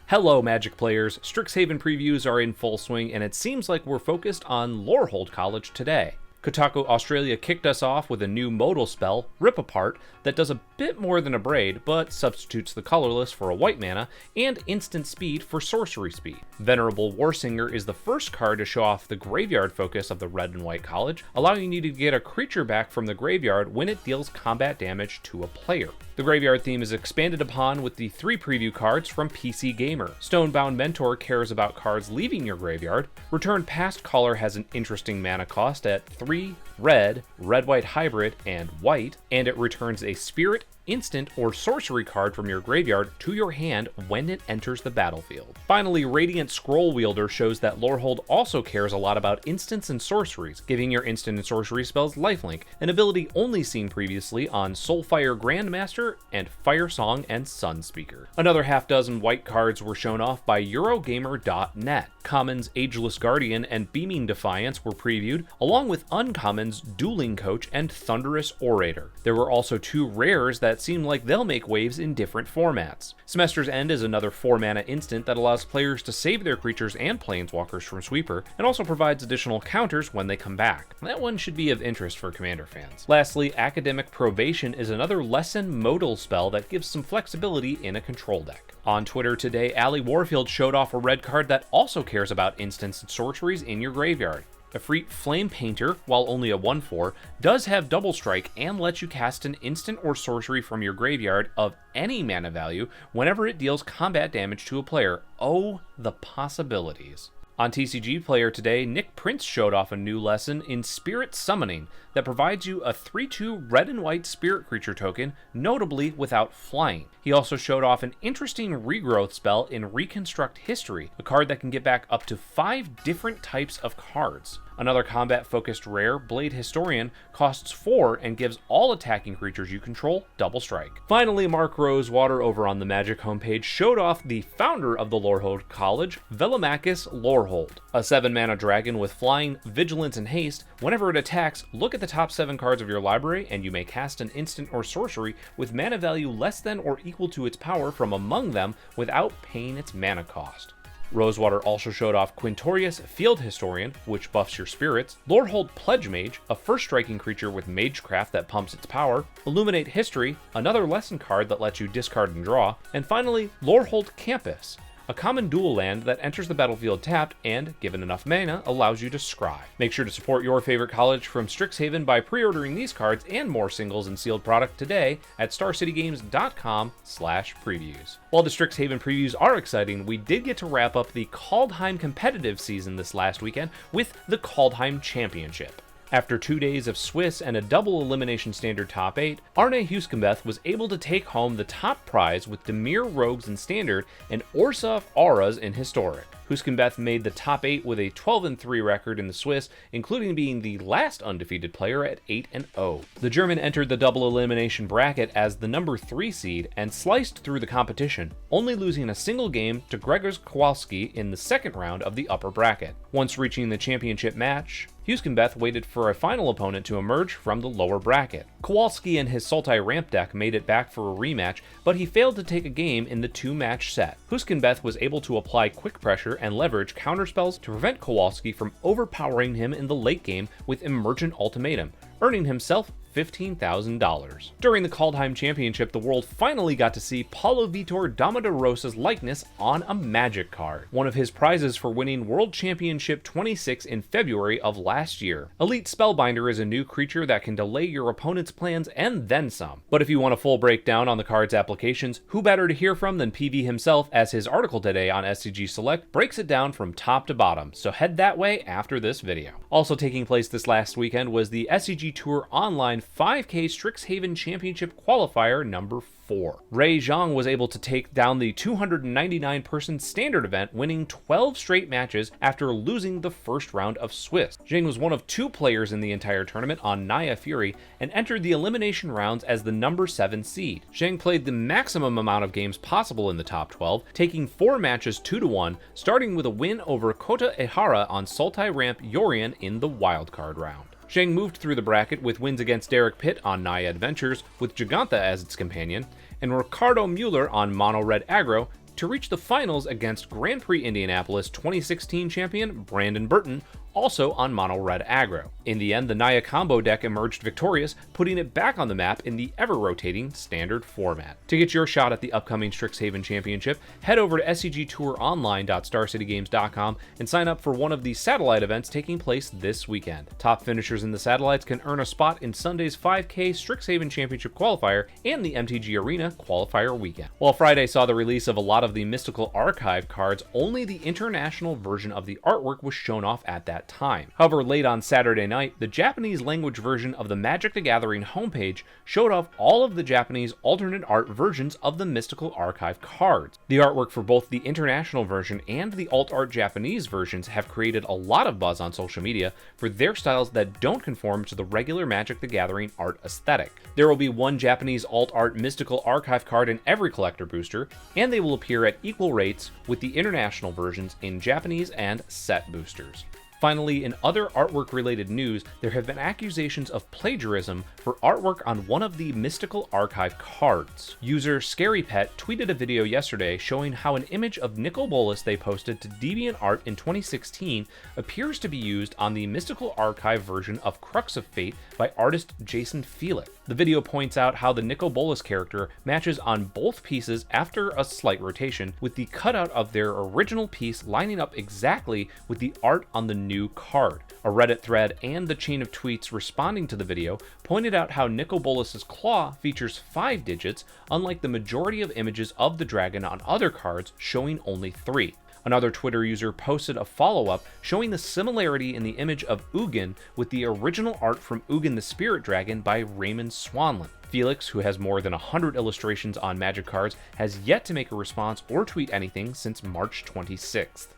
Hello Magic players, Strixhaven previews are in full swing and it seems like we're focused on Lorehold College today. Kotaku Australia kicked us off with a new modal spell, Rip Apart, that does a bit more than a braid, but substitutes the colorless for a white mana, and instant speed for sorcery speed. Venerable Warsinger is the first card to show off the graveyard focus of the red and white college, allowing you to get a creature back from the graveyard when it deals combat damage to a player. The graveyard theme is expanded upon with the 3 preview cards from PC Gamer. Stonebound Mentor cares about cards leaving your graveyard. Return Past Caller has an interesting mana cost at 3 red, red-white hybrid, and white, and it returns a spirit, instant, or sorcery card from your graveyard to your hand when it enters the battlefield. Finally, Radiant Scroll Wielder shows that Lorehold also cares a lot about instants and sorceries, giving your instant and sorcery spells lifelink, an ability only seen previously on Soulfire Grandmaster and Firesong and Sunspeaker. Another half dozen white cards were shown off by Eurogamer.net. Commons Ageless Guardian and Beaming Defiance were previewed, along with uncommons Dueling Coach and Thunderous Orator. There were also 2 rares that seem like they'll make waves in different formats. Semester's End is another 4-mana instant that allows players to save their creatures and planeswalkers from Sweeper, and also provides additional counters when they come back. That one should be of interest for Commander fans. Lastly, Academic Probation is another lesson modal spell that gives some flexibility in a control deck. On Twitter today, Allie Warfield showed off a red card that also cares about instants and sorceries in your graveyard. Efreet Flame Painter, while only a 1/4, does have double strike and lets you cast an instant or sorcery from your graveyard of any mana value whenever it deals combat damage to a player. Oh, the possibilities. On TCG Player today, Nick Prince showed off a new lesson in Spirit Summoning that provides you a 3/2 red and white spirit creature token, notably without flying. He also showed off an interesting regrowth spell in Reconstruct History, a card that can get back up to 5 different types of cards. Another combat-focused rare, Blade Historian, costs 4 and gives all attacking creatures you control double strike. Finally, Mark Rosewater over on the Magic homepage showed off the founder of the Lorehold College, Velomachus Lorehold. A 7-mana dragon with flying, vigilance, and haste. Whenever it attacks, look at the top 7 cards of your library and you may cast an instant or sorcery with mana value less than or equal to its power from among them without paying its mana cost. Rosewater also showed off Quintorius Field Historian, which buffs your spirits, Lorehold Pledge Mage, a first striking creature with Magecraft that pumps its power, Illuminate History, another lesson card that lets you discard and draw, and finally, Lorehold Campus, a common dual land that enters the battlefield tapped and, given enough mana, allows you to scry. Make sure to support your favorite college from Strixhaven by pre-ordering these cards and more singles and sealed product today at starcitygames.com/previews. While the Strixhaven previews are exciting, we did get to wrap up the Kaldheim competitive season this last weekend with the Kaldheim Championship. After 2 days of Swiss and a double elimination standard top 8, Arne Huskembeth was able to take home the top prize with Dimir Rogues in standard and Orsov Auras in historic. Huskembeth made the top 8 with a 12-3 record in the Swiss, including being the last undefeated player at 8-0. The German entered the double elimination bracket as the number 3 seed and sliced through the competition, only losing a single game to Gregors Kowalski in the second round of the upper bracket. Once reaching the championship match, Huskembeth waited for a final opponent to emerge from the lower bracket. Kowalski and his Sultai ramp deck made it back for a rematch, but he failed to take a game in the 2-match set. Huskembeth was able to apply quick pressure and leverage counterspells to prevent Kowalski from overpowering him in the late game with Emergent Ultimatum, earning himself $15,000. During the Kaldheim Championship, the world finally got to see Paulo Vitor Dama de Rosa's likeness on a Magic card, one of his prizes for winning World Championship 26 in February of last year. Elite Spellbinder is a new creature that can delay your opponent's plans and then some. But if you want a full breakdown on the card's applications, who better to hear from than PV himself, as his article today on SCG Select breaks it down from top to bottom, so head that way after this video. Also taking place this last weekend was the SCG Tour Online 5K Strixhaven Championship Qualifier number 4. Ray Zhang was able to take down the 299-person standard event, winning 12 straight matches after losing the first round of Swiss. Zhang was one of 2 players in the entire tournament on Naya Fury and entered the elimination rounds as the number 7 seed. Zhang played the maximum amount of games possible in the top 12, taking 4 matches 2-1, starting with a win over Kota Ehara on Sultai Ramp Yorion in the wildcard round. Zhang moved through the bracket with wins against Derek Pitt on Naya Adventures, with Giganta as its companion, and Ricardo Mueller on Mono Red Aggro, to reach the finals against Grand Prix Indianapolis 2016 champion Brandon Burton, also on mono red aggro. In the end, the Naya combo deck emerged victorious, putting it back on the map in the ever-rotating standard format. To get your shot at the upcoming Strixhaven Championship, head over to scgtouronline.starcitygames.com and sign up for one of the satellite events taking place this weekend. Top finishers in the satellites can earn a spot in Sunday's 5K Strixhaven Championship qualifier and the MTG Arena qualifier weekend. While Friday saw the release of a lot of the Mystical Archive cards, only the international version of the artwork was shown off at that time. However, late on Saturday night, the Japanese language version of the Magic the Gathering homepage showed off all of the Japanese alternate art versions of the Mystical Archive cards. The artwork for both the international version and the alt art Japanese versions have created a lot of buzz on social media for their styles that don't conform to the regular Magic the Gathering art aesthetic. There will be one Japanese alt art Mystical Archive card in every collector booster, and they will appear at equal rates with the international versions in Japanese and set boosters. Finally, in other artwork-related news, there have been accusations of plagiarism for artwork on one of the Mystical Archive cards. User ScaryPet tweeted a video yesterday showing how an image of Nicol Bolas they posted to DeviantArt in 2016 appears to be used on the Mystical Archive version of Crux of Fate by artist Jason Felix. The video points out how the Nicol Bolas character matches on both pieces after a slight rotation, with the cutout of their original piece lining up exactly with the art on the new card. A Reddit thread and the chain of tweets responding to the video pointed out how Nicol Bolas' claw features 5 digits, unlike the majority of images of the dragon on other cards showing only 3. Another Twitter user posted a follow-up showing the similarity in the image of Ugin with the original art from Ugin the Spirit Dragon by Raymond Swanland. Felix, who has more than 100 illustrations on Magic cards, has yet to make a response or tweet anything since March 26th.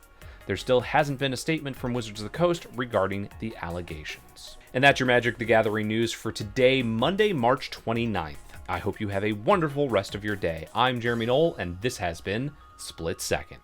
There still hasn't been a statement from Wizards of the Coast regarding the allegations. And that's your Magic the Gathering news for today, Monday, March 29th. I hope you have a wonderful rest of your day. I'm Jeremy Knoll, and this has been Split Second.